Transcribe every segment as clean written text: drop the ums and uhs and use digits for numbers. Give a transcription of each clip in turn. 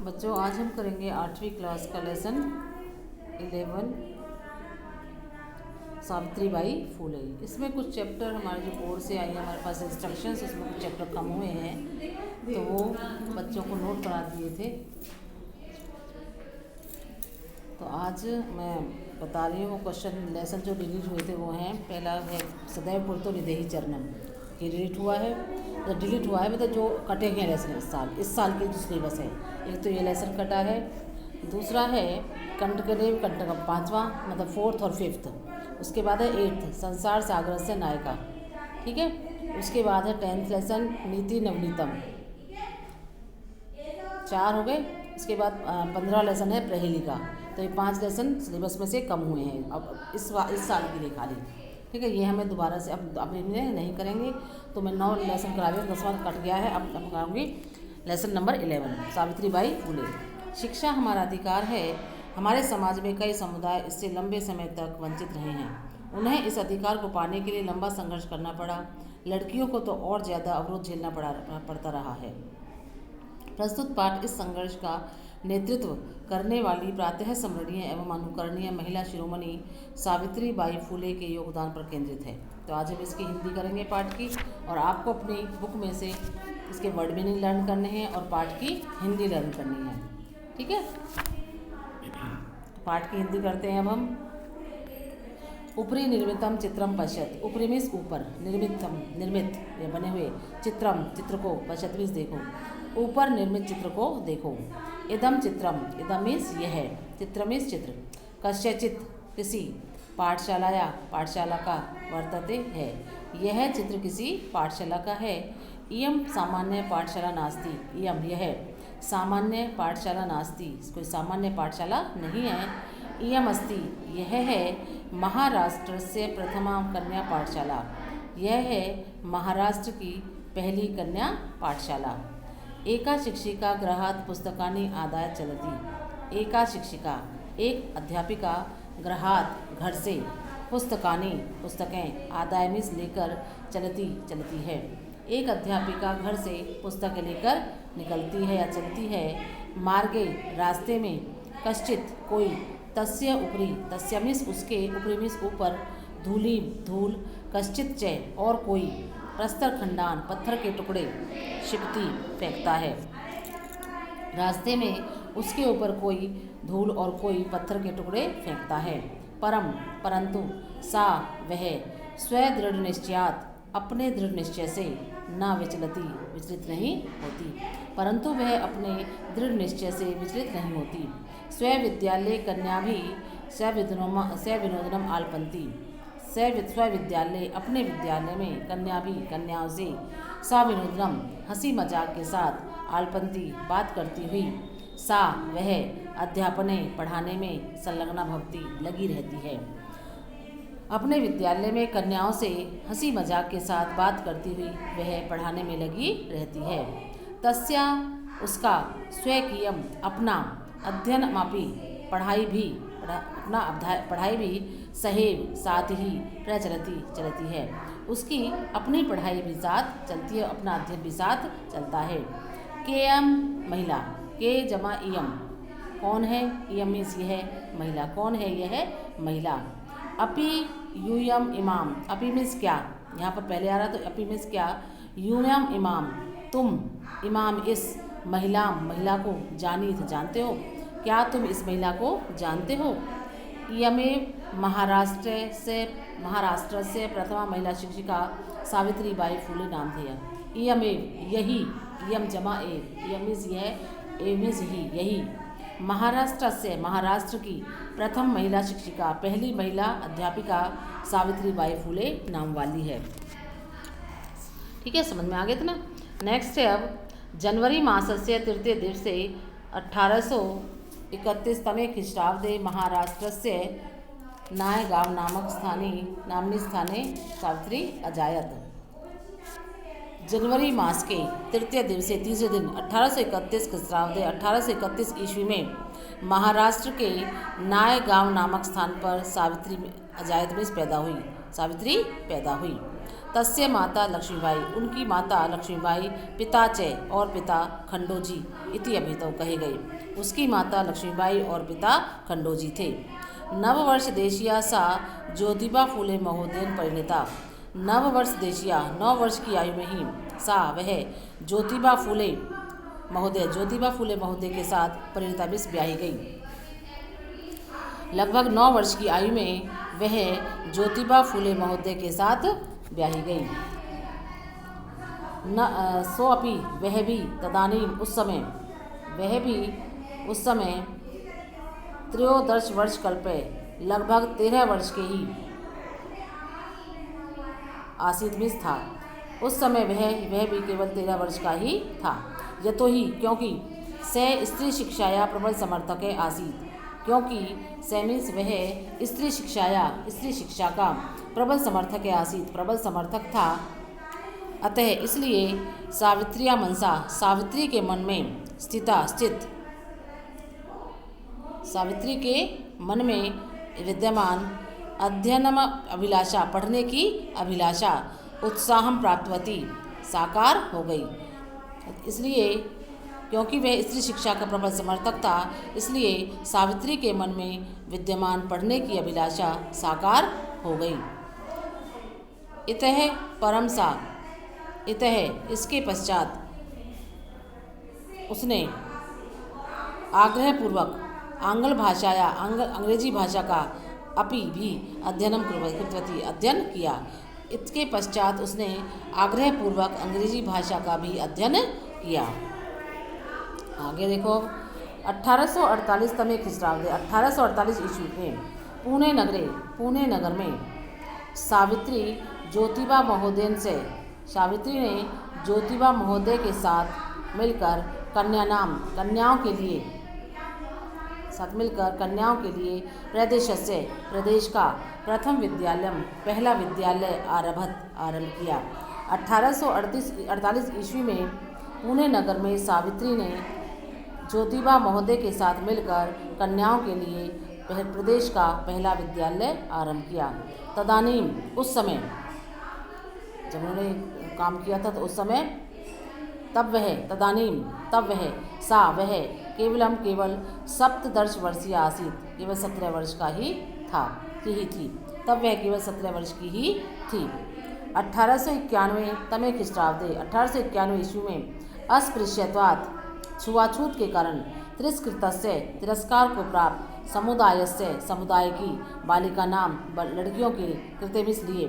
बच्चों आज हम करेंगे 8वीं क्लास का लेसन 11 सावित्री बाई फूले। इसमें कुछ चैप्टर हमारे जो बोर्ड से आई है हमारे पास इंस्ट्रक्शंस, उसमें कुछ चैप्टर कम हुए हैं तो वो बच्चों को नोट करा दिए थे। तो आज मैं बता रही हूँ वो क्वेश्चन लेसन जो डिलीट हुए थे वो हैं। पहला है सदैव पुरतो निदेही चरणम, ये डिलीट हुआ है। तो डिलीट हुआ है मतलब जो कटे गए लेसन इस साल के जो सिलेबस है, एक तो ये लेसन कटा है। दूसरा है कंटकदेव कंटकम 5वां मतलब 4th और 5th। उसके बाद है 8th संसार सागर से नायिका, ठीक है। उसके बाद है 10th लेसन नीति नवनीतम, 4 हो गए। उसके बाद 15 लेसन है प्रहेलिका। तो ये 5 लेसन सिलेबस में से कम हुए हैं अब इस साल के लिए खाली, ठीक है। ये हमें दोबारा से अब इन्हें नहीं करेंगे। तो मैं 9 लेसन करा दिया, 10वां कट गया है। अब कराऊंगी लेसन नंबर 11 सावित्री बाई फूले। शिक्षा हमारा अधिकार है। हमारे समाज में कई समुदाय इससे लंबे समय तक वंचित रहे हैं। उन्हें इस अधिकार को पाने के लिए लंबा संघर्ष करना पड़ा। लड़कियों को तो और ज़्यादा अवरोध झेलना पड़ता रहा है। प्रस्तुत पाठ इस संघर्ष का नेतृत्व करने वाली प्रातः स्मरणीय एवं अनुकरणीय महिला शिरोमणि सावित्री बाई फूले के योगदान पर केंद्रित है। तो आज हम इसकी हिंदी करेंगे पाठ की, और आपको अपनी बुक में से इसके वर्ड मीनिंग लर्न करने हैं और पाठ की हिंदी लर्न करनी है, ठीक है। पाठ की हिंदी करते हैं अब हम। ऊपरी निर्मितम चित्रम पश्यत, ऊपरी मीन्स ऊपर, निर्मित ये बने हुए, चित्रम चित्र को, पश्यत मीन्स देखो, ऊपर निर्मित चित्र को देखो। इदम चित्रम, इदम मीन्स यह है, चित्र मीन्स चित्र, कस्यचित किसी, पाठशालाया पाठशाला का, वर्तते है, यह चित्र किसी पाठशाला का है। इयम सामान्य पाठशाला नास्ति, इयम यह सामान्य पाठशाला नास्ति, कोई सामान्य पाठशाला नहीं है। इयम अस्ति यह है महाराष्ट्र से प्रथमा कन्या पाठशाला, यह है महाराष्ट्र की पहली कन्या पाठशाला। एका शिक्षिका गृहात पुस्तकानि आदाय चलती, एका शिक्षिका एक अध्यापिका गृहात घर से, पुस्तकानि पुस्तकें, आदाय मीन्स लेकर, चलती है। एक अध्यापिका घर से पुस्तकें लेकर निकलती है या चलती है। मार्गे रास्ते में, कश्चित कोई, तस्य ऊपरी, तस्य मीन्स उसके, ऊपरी मीन्स ऊपर, धूली धूल, कश्चित च और कोई, प्रस्तर खंडान पत्थर के टुकड़े, शिकती फेंकता है। रास्ते में उसके ऊपर कोई धूल और कोई पत्थर के टुकड़े फेंकता है। परम परंतु, सा वह, स्वदृढ़ निश्चयात अपने दृढ़ निश्चय से, न विचलती विचलित नहीं होती, परंतु वह अपने दृढ़ निश्चय से विचलित नहीं होती। स्वविद्यालय कन्या भी सविनोदनम आलपंती, स्वविद्यालय अपने विद्यालय में कन्या भी कन्याओं से, सविनोदनम हंसी मजाक के साथ, आलपंती बात करती हुई, सा वह अध्यापने पढ़ाने में, संलग्ना भवती लगी रहती है। अपने विद्यालय में कन्याओं से हंसी मजाक के साथ बात करती हुई वह पढ़ाने में लगी रहती है। तस्या उसका, स्वकीयम अपना, अध्ययनमापि पढ़ाई भी, सहेव साथ ही, चलती है, उसकी अपनी पढ़ाई भी साथ चलती है, अपना अध्ययन भी साथ चलता है। केयम महिला, के जमा इयम कौन है, इयम मीन्स यह महिला, कौन है यह महिला। अपि यूयम इमाम, अपि मीन्स क्या, यहाँ पर पहले आ रहा तो अपि मीन्स क्या, यूयम इमाम तुम, इमाम इस, महिला को, जानी जानते हो, क्या तुम इस महिला को जानते हो। यमेव महाराष्ट्र से प्रथमा महिला शिक्षिका सावित्री बाई फूले नाम दिया। यमेव यही, यम जमा एव, यम मीन्स यह, एव मीन्स यही, महाराष्ट्र से महाराष्ट्र की प्रथम महिला शिक्षिका पहली महिला अध्यापिका सावित्री बाई फूले नाम वाली है, ठीक है। समझ में आ गया था ना। नेक्स्ट है अब जनवरी मासस्य तृतीय दिवसे 1831तमे ख्रीष्टाब्दे महाराष्ट्रस्य नायगांव नाम्नि स्थाने सावित्री अजायत। जनवरी मास के तृतीय दिवसे तीसरे दिन 1831 ख्रीष्टाब्दे 1831 ईस्वी में महाराष्ट्र के नायगांव नामक स्थान पर सावित्री अजायत में पैदा हुई, तस्य माता लक्ष्मीबाई, उनकी माता लक्ष्मीबाई, पिता च और पिता खंडोजी इति अभितौ कहे गए। उसकी माता लक्ष्मीबाई और पिता खंडोजी थे। नववर्ष देशीया सा ज्योतिबा फूले महोदयन परिणीता। नववर्ष देशिया 9 वर्ष की आयु में ही सा वह ज्योतिबा फूले महोदय के साथ परिणीता मिस ब्याही गई। लगभग 9 वर्ष की आयु में वह ज्योतिबा फूले महोदय के साथ ब्याही गई। सोअपि वह भी तदानीम उस समय 13 वर्ष कल्पे लगभग 13 वर्ष के ही आसीत मिस था। उस समय वह भी केवल 13 वर्ष का ही था। यतो ही क्योंकि से स्त्री शिक्षाया प्रबल समर्थक आसीत, क्योंकि से मीन्स वह स्त्री शिक्षा का प्रबल समर्थक था। अतः इसलिए सावित्रिया मनसा, सावित्री के मन में सावित्री के मन में विद्यमान अध्ययनम अभिलाषा, पढ़ने की अभिलाषा उत्साहम प्राप्तवती, साकार हो गई। इसलिए क्योंकि वह स्त्री शिक्षा का प्रबल समर्थक था, इसलिए सावित्री के मन में विद्यमान पढ़ने की अभिलाषा साकार हो गई। इतः परम सा, इतः इसके पश्चात उसने आग्रहपूर्वक अंग्रेजी भाषा का अपि भी अध्ययनम कृतवती, अध्ययन किया। इसके पश्चात उसने आग्रहपूर्वक अंग्रेजी भाषा का भी अध्ययन किया। आगे देखो 1848 तमे ख्रीष्टाब्दे 1848 ईस्वी में पुणे नगर में सावित्री ने ज्योतिबा महोदय के साथ मिलकर प्रदेश का प्रथम विद्यालय, पहला विद्यालय आरंभ किया। 1848 ईस्वी में पुणे नगर में सावित्री ने ज्योतिबा महोदय के साथ मिलकर कन्याओं के लिए प्रदेश का पहला विद्यालय आरंभ किया। तदानीम उस समय जब उन्होंने काम किया था तो उस समय तब वह केवल 17 वर्षीय आसीत, केवल 17 वर्ष का ही थी। तब वह केवल 17 वर्ष की ही थी। 1891 तमे ख्रीष्टाब्दे 1891 ईस्वी में अस्पृश्यत्वात्, छुआछूत के कारण तिरस्कार को प्राप्त समुदाय की बालिका नाम लड़कियों के कृत्य मिस लिए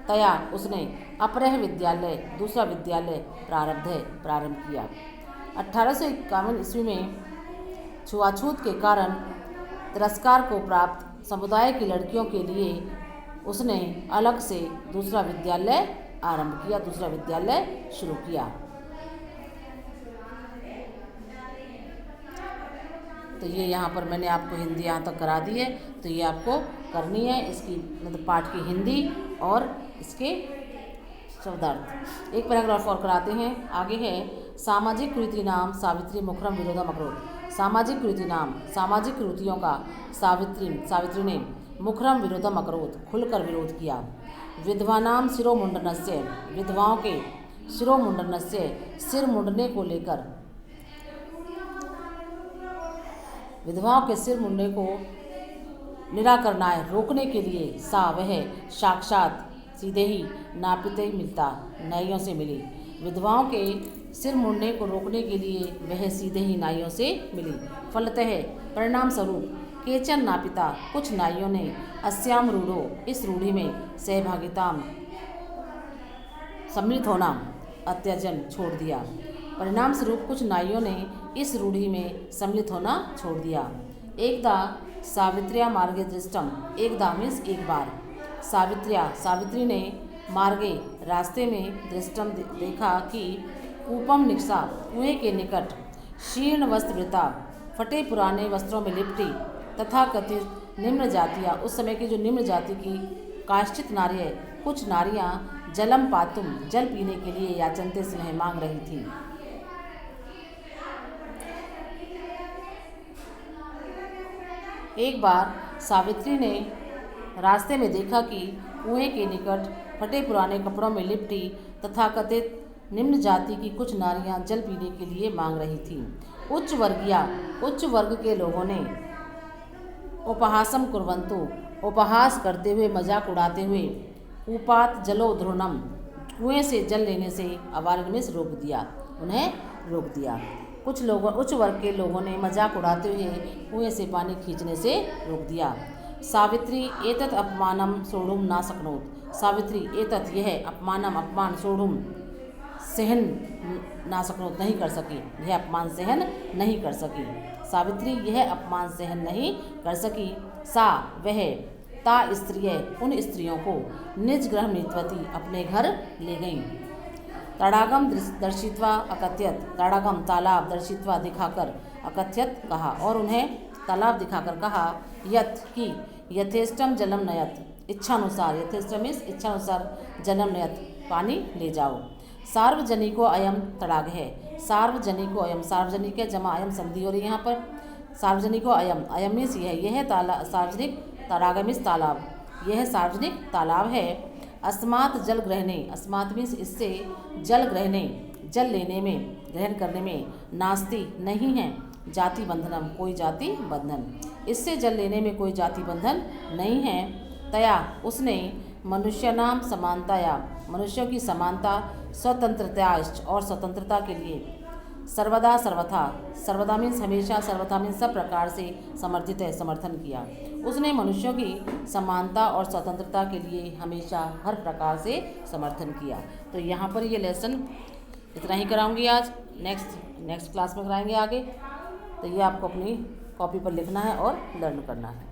तया उसने अपरह विद्यालय, दूसरा विद्यालय प्रारंभ किया। 1851 ईस्वी में छुआछूत के कारण तिरस्कार को प्राप्त समुदाय की लड़कियों के लिए उसने अलग से दूसरा विद्यालय शुरू किया। तो ये यहाँ पर मैंने आपको हिंदी यहाँ तक करा दी है, तो ये आपको करनी है, इसकी मतलब पाठ की हिंदी और इसके शब्दार्थ। एक पैराग्राफ और कराते हैं। आगे है सामाजिक कुरीति नाम सावित्री मुखरम विरोधम अकरोध। सामाजिक कुरीतियों का सावित्री ने मुखरम विरोधम अकरोध, खुलकर विरोध किया। विधवानाम शिरोमुंडनस्य, विधवाओं के शिरोमुंडनस्य, सिर मुंडने को लेकर, विधवाओं के सिर मुंडने को निराकरणाय रोकने के लिए वह साक्षात सीधे ही नापिते मिलता, नाइयों से मिली। विधवाओं के सिर मुंडने को रोकने के लिए वह सीधे ही नाइयों से मिली। फलतः परिणाम स्वरूप केचन नापिता, कुछ नाइयों ने अस्याम रूढ़ो, इस रूढ़ी में सहभागिताम सम्मिलित होना अत्यजन छोड़ दिया। परिणाम स्वरूप कुछ नाइयों ने इस रूढ़ी में सम्मिलित होना छोड़ दिया। एकदा सावित्र्या मार्गे दृष्टम, एकदा मीन्स एक बार, सावित्री ने मार्गे रास्ते में दृष्टम देखा कि कूपम निक्षा, कुएं के निकट, शीर्ण वस्त्रवृता, फटे पुराने वस्त्रों में लिपटी, तथा कथित निम्न जातियाँ, उस समय की जो निम्न जाति की काश्चित नार्य, कुछ नारियाँ जलम पातुम, जल पीने के लिए याचनते स्नेह मांग रही थी। एक बार सावित्री ने रास्ते में देखा कि कुएं के निकट फटे पुराने कपड़ों में लिपटी तथाकथित निम्न जाति की कुछ नारियां जल पीने के लिए मांग रही थीं। उच्च वर्ग के लोगों ने उपहासम कुर्वन्तु, उपहास करते हुए, मजाक उड़ाते हुए, कूपात जलोद्धृणम, कुएं से जल लेने से अवारिर्मिस उन्हें रोक दिया। उच्च वर्ग के लोगों ने मजाक उड़ाते हुए कुएं से पानी खींचने से रोक दिया। सावित्री एतत् अपमानम सोढ़ुम ना शक्नोत, सावित्री एतत् यह अपमान सोढ़ुम सहन ना शक्नोत नहीं कर सकी, यह अपमान सहन नहीं कर सकी। सावित्री यह अपमान सहन नहीं कर सकी। सा वह ता स्त्रिय उन स्त्रियों को निज गृह नीतवती अपने घर ले गईं। तड़ागम दर्शित्वा अकथयत, तड़ागम तालाब दर्शित्वा दिखाकर, अकथयत कहा और उन्हें तालाब दिखाकर कहा, यथ की यथेष्टम जलम नयत, इच्छानुसार, यथेष्टम इच्छानुसार जलम नयत पानी ले जाओ। सार्वजनिको अयम तड़ाग है, सार्वजनिको अयम, सार्वजनिक है जमा अयम संधि हो रही है यहाँ पर। सार्वजनिको अयम, अयम मीन्स यह तालाब, सार्वजनिक, तड़ाग मीन्स तालाब, यह सार्वजनिक तालाब है। अस्मात् जल ग्रहणे, अस्मात् मीन्स इससे, जल ग्रहणे जल लेने में, ग्रहण करने में, नास्ति नहीं है, जाति बंधनम कोई जाति बंधन, इससे जल लेने में कोई जाति बंधन नहीं है। तया उसने, मनुष्यनाम समानताया मनुष्यों की समानता, स्वतंत्रता और स्वतंत्रता के लिए, सर्वदा सर्वथा, सर्वदा मीन्स हमेशा, सर्वथा मीन्स सब प्रकार से, समर्थित है समर्थन किया। उसने मनुष्यों की समानता और स्वतंत्रता के लिए हमेशा हर प्रकार से समर्थन किया। तो यहाँ पर ये लेसन इतना ही कराऊंगी आज, नेक्स्ट क्लास में कराएंगे आगे। तो ये आपको अपनी कॉपी पर लिखना है और लर्न करना है।